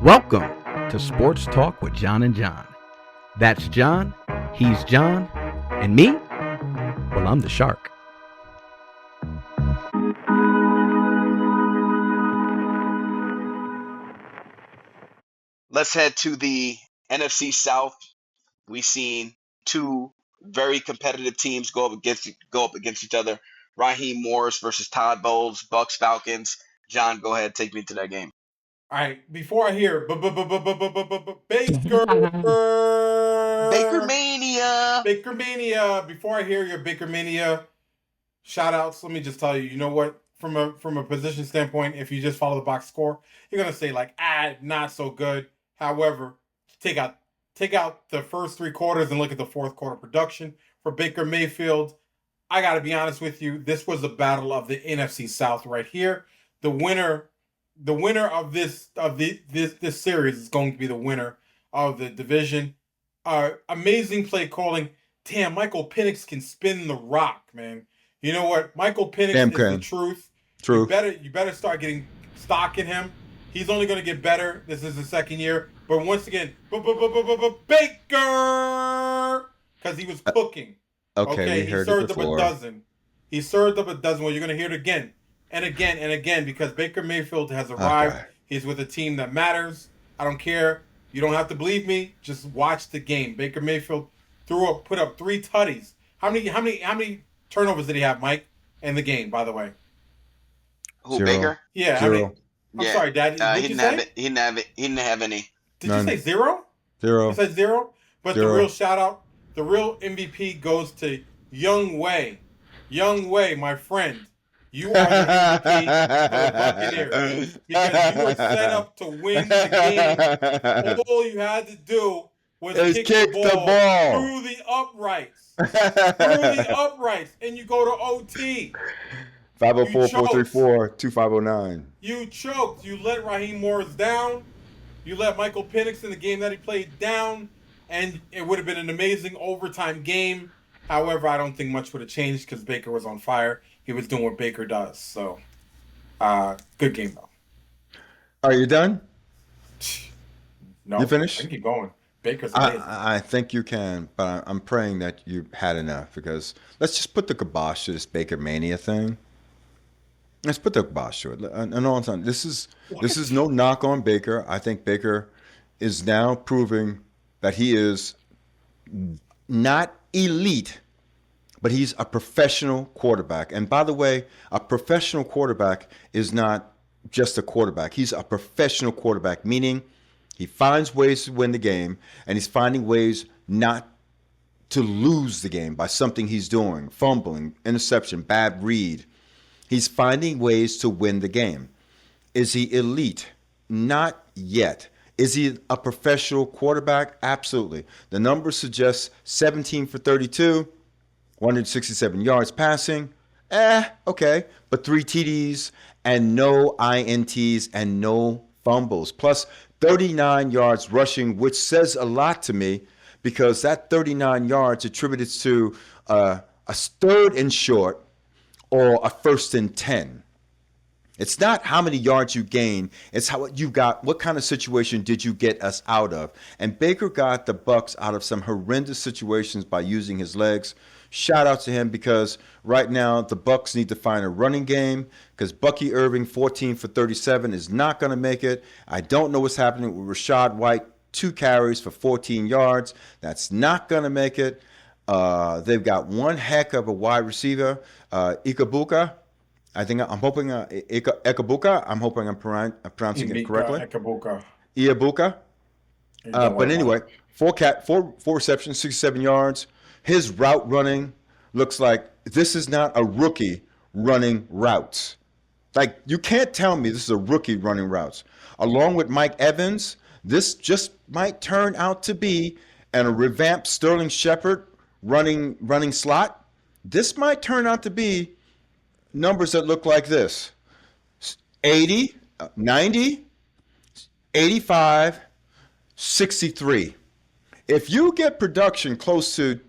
Welcome to Sports Talk with John and John. That's John, he's John, and me? Well, I'm the shark. Let's head to the NFC South. We've seen two very competitive teams go up against each other. Raheem Morris versus Todd Bowles, Bucs Falcons. John, go ahead, take me to that game. All right, before I hear Baker Mania. Baker Mania, before I hear your Baker Mania shout outs, let me just tell you, you know what? From a position standpoint, if you just follow the box score, you're gonna say like, not so good. However, take out the first three quarters and look at the fourth quarter production for Baker Mayfield. I gotta be honest with you, this was the battle of the NFC South right here. The winner of this series is going to be the winner of the division. Amazing play calling. Damn, Michael Penix can spin the rock, man. You know what? Michael Penix is the truth. True. You better start getting stock in him. He's only going to get better. This is the second year. But once again, Baker! Because he was cooking. Okay, he served up a dozen. He served up a dozen. Well, you're going to hear it again and again and again because Baker Mayfield has arrived. Okay. He's with a team that matters. I don't care. You don't have to believe me. Just watch the game. Baker Mayfield put up 3 tutties. How many turnovers did he have, Mike, in the game, by the way? Who, 0. Baker? Yeah. Zero. I'm sorry, Dad. He didn't have any. Did None. you say 0? 0. You said 0? But 0. The real shout out, the real MVP goes to Young Wei. Young Wei, my friend. You are the MVP for the Buccaneers because you were set up to win the game. All you had to do was kick the ball through the uprights. And you go to OT. 504-434-2509. You choked. You let Raheem Morris down. You let Michael Penix in the game that he played down. And it would have been an amazing overtime game. However, I don't think much would have changed because Baker was on fire. He was doing what Baker does. So, good game, though. Are you done? No. You finished? I can keep going. Baker's amazing. I think you can, but I'm praying that you've had enough because let's just put the kibosh to this Baker Mania thing. Let's put the kibosh to it. And all the time, this is no knock on Baker. I think Baker is now proving that he is not elite, but he's a professional quarterback. And by the way, a professional quarterback is not just a quarterback. He's a professional quarterback, meaning he finds ways to win the game, and he's finding ways not to lose the game by something he's doing, fumbling, interception, bad read. He's finding ways to win the game. Is he elite? Not yet. Is he a professional quarterback? Absolutely. The numbers suggest 17 for 32, 167 yards passing. Okay. But 3 TDs and no INTs and no fumbles. Plus 39 yards rushing, which says a lot to me because that 39 yards attributed to a 3rd and short or a 1st and 10. It's not how many yards you gain. It's how you got. What kind of situation did you get us out of? And Baker got the Bucs out of some horrendous situations by using his legs. Shout out to him because right now the Bucs need to find a running game because Bucky Irving, 14 for 37, is not going to make it. I don't know what's happening with Rachaad White, 2 carries for 14 yards. That's not going to make it. They've got one heck of a wide receiver, Ikabuka. I'm hoping Ekabuka. I'm hoping I'm pronouncing it correctly. Iabuka. But anyway, 4 receptions, 67 yards. His route running looks like this is not a rookie running routes. Like, you can't tell me this is a rookie running routes. Along with Mike Evans, this just might turn out to be a revamped Sterling Shepard running slot. This might turn out to be numbers that look like this: 80, 90, 85, 63. If you get production close to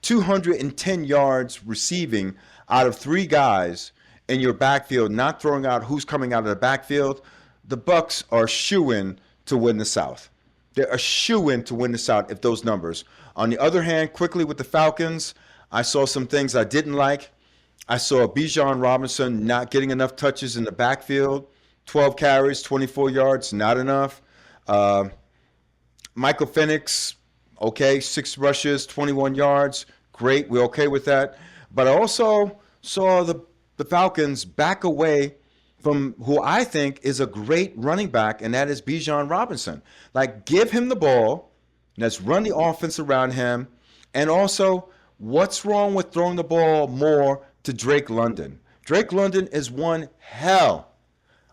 210 yards receiving out of 3 guys in your backfield, not throwing out who's coming out of the backfield, the Bucs are shoo-in to win the South. They're a shoo-in to win the South if those numbers. On the other hand, quickly with the Falcons, I saw some things I didn't like. I saw Bijan Robinson not getting enough touches in the backfield. 12 carries, 24 yards, not enough. Uh, Michael Penix, okay, 6 rushes, 21 yards. Great, we're okay with that. But I also saw the Falcons back away from who I think is a great running back, and that is Bijan Robinson. Like, give him the ball. Let's run the offense around him. And also, what's wrong with throwing the ball more to Drake London? Drake London is one hell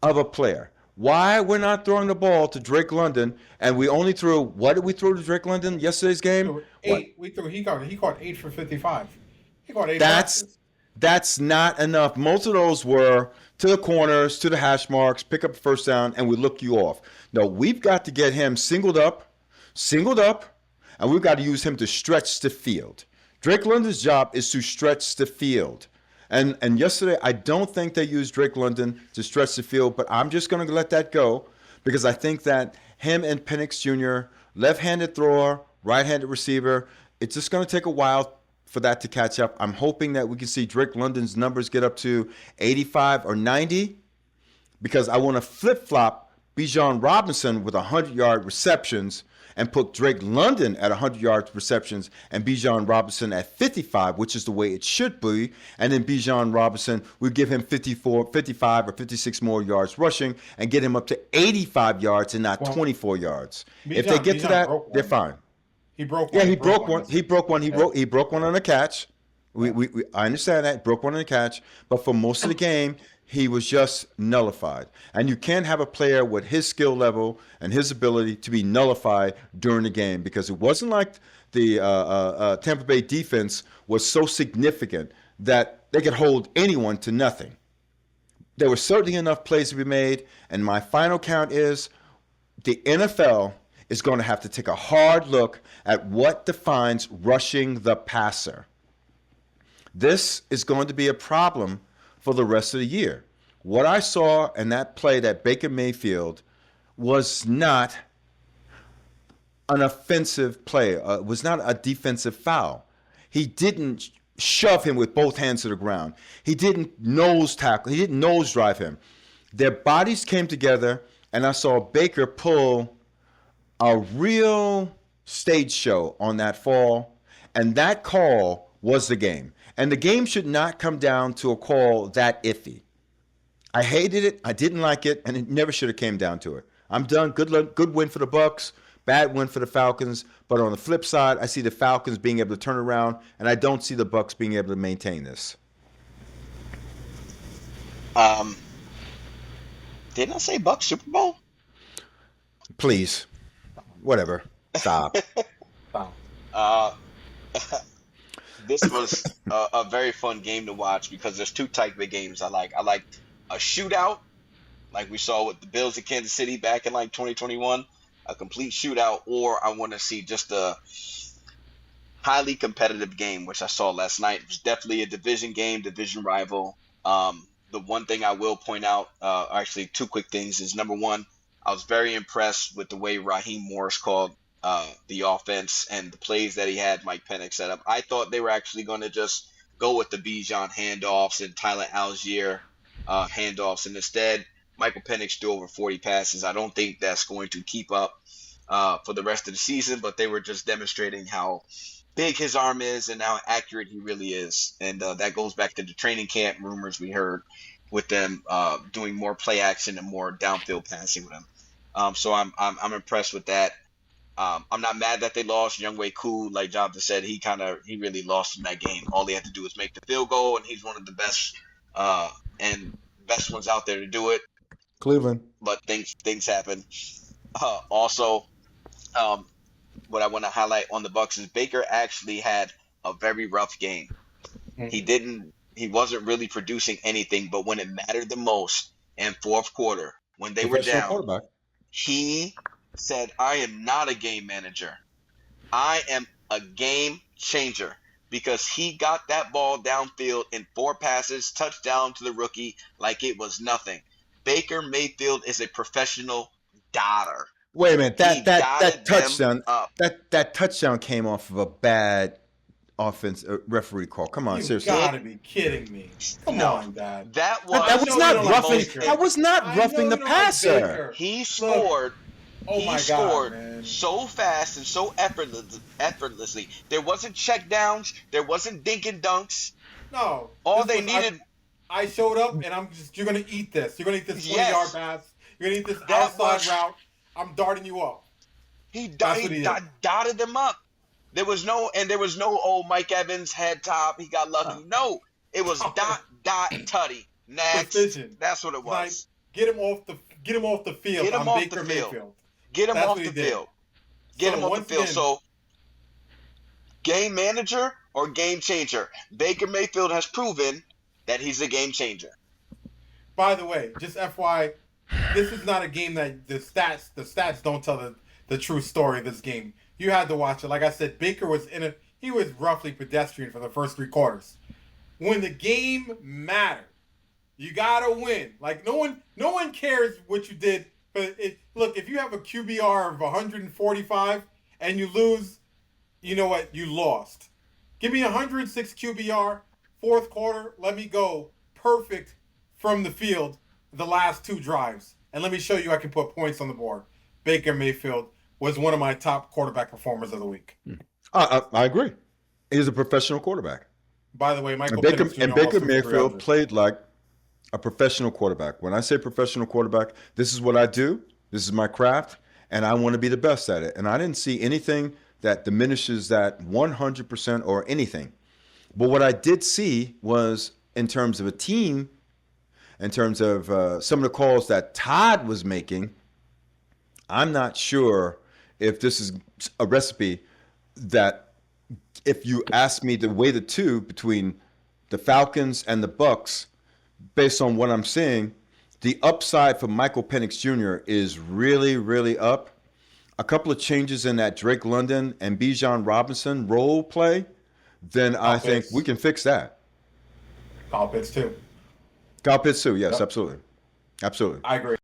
of a player. Why we're not throwing the ball to Drake London, and we only threw, what did we throw to Drake London yesterday's game? Eight. He caught 8 for 55. He caught 8 That's passes. that's not enough. Most of those were to the corners, to the hash marks, pick up a first down, and we look you off. No, we've got to get him singled up, and we've got to use him to stretch the field. Drake London's job is to stretch the field. And yesterday, I don't think they used Drake London to stretch the field, but I'm just going to let that go because I think that him and Penix Jr., left-handed thrower, right-handed receiver, it's just going to take a while for that to catch up. I'm hoping that we can see Drake London's numbers get up to 85 or 90 because I want to flip-flop Bijan Robinson with 100-yard receptions and put Drake London at 100 yards receptions and Bijan Robinson at 55, which is the way it should be. And then Bijan Robinson, we give him 54, 55 or 56 more yards rushing and get him up to 85 yards and not 24 yards. If they get to that, they're fine. He broke one. Yeah, he broke one. He broke one. He broke one on a catch. I understand that. Broke one on a catch. But for most of the game, he was just nullified. And you can't have a player with his skill level and his ability to be nullified during the game because it wasn't like the Tampa Bay defense was so significant that they could hold anyone to nothing. There were certainly enough plays to be made. And my final count is the NFL is going to have to take a hard look at what defines rushing the passer. This is going to be a problem for the rest of the year. What I saw in that play that Baker Mayfield was not an offensive play, was not a defensive foul. He didn't shove him with both hands to the ground. He didn't nose tackle. He didn't nose drive him. Their bodies came together, and I saw Baker pull a real stage show on that fall, and that call was the game. And the game should not come down to a call that iffy. I hated it. I didn't like it, and it never should have came down to it. I'm done. Good win for the Bucs. Bad win for the Falcons. But on the flip side, I see the Falcons being able to turn around, and I don't see the Bucs being able to maintain this. Didn't I say Bucs Super Bowl? Please. Whatever. Stop. Uh, this was a very fun game to watch because there's two type of games I like. I like a shootout, like we saw with the Bills in Kansas City back in like 2021, a complete shootout, or I want to see just a highly competitive game, which I saw last night. It was definitely a division game, division rival. The one thing I will point out, actually two quick things, is number one, I was very impressed with the way Raheem Morris called the offense and the plays that he had Mike Penix set up. I thought they were actually going to just go with the Bijan handoffs and Tyler Algier handoffs, and instead Michael Penix threw over 40 passes. I don't think that's going to keep up for the rest of the season, but they were just demonstrating how big his arm is and how accurate he really is. And that goes back to the training camp rumors we heard with them doing more play action and more downfield passing with him. So I'm impressed with that. I'm not mad that they lost. Younghoe Koo, like Jonathan said, he really lost in that game. All he had to do was make the field goal, and he's one of the best ones out there to do it. Cleveland. But things happen. Also, what I want to highlight on the Bucs is Baker actually had a very rough game. He wasn't really producing anything, but when it mattered the most in fourth quarter, when they were down, he said, I am not a game manager. I am a game changer, because he got that ball downfield in 4 passes, touchdown to the rookie like it was nothing. Baker Mayfield is a professional dotter. Wait a minute. He That dotted them touchdown up. that touchdown came off of a bad offense referee call. Come on, You seriously. gotta be kidding me. Come No, on, Dad. that I That was was know you not don't like roughing. Baker. That was not I roughing know the you don't like passer. Baker. he Look, scored. oh He my scored God, man. so fast and so effortlessly. There wasn't check downs. There wasn't dink and dunks. No. All this they was- needed. I showed up and you're gonna eat this. You're gonna eat this 20-yard Yes. pass. You're gonna eat this That outside was- route. I'm darting you up. He That's what he did. dotted them up. There was no Mike Evans head top. He got lucky. No, it was dot tutty. Next, Precision. that's what it was. Like, get him off the field. Get him I'm off Baker the field. Mayfield. Get him That's off what the he did. field. Get So him off the once field. again- So, game manager or game changer? Baker Mayfield has proven that he's a game changer. By the way, just FYI, this is not a game that the stats don't tell the true story of this game. You had to watch it. Like I said, Baker was he was roughly pedestrian for the first 3 quarters. When the game mattered, you gotta win. Like no one cares what you did. But look, if you have a QBR of 145 and you lose, you know what? You lost. Give me 106 QBR, fourth quarter. Let me go perfect from the field the last 2 drives, and let me show you I can put points on the board. Baker Mayfield was one of my top quarterback performers of the week. I agree. He's a professional quarterback. By the way, Michael And Baker, Penix Jr. and Baker also threw Mayfield 300. played like a professional quarterback. When I say professional quarterback, this is what I do. This is my craft, and I want to be the best at it. And I didn't see anything that diminishes that 100% or anything. But what I did see was, in terms of a team, in terms of some of the calls that Todd was making, I'm not sure if this is a recipe that, if you ask me to weigh the two between the Falcons and the Bucs, based on what I'm seeing, the upside for Michael Penix Jr. is really, really up. A couple of changes in that Drake London and Bijan Robinson role play, then I think we can fix that. Kyle Pitts too. Kyle Pitts too, yes, Yep. absolutely. Absolutely. I agree.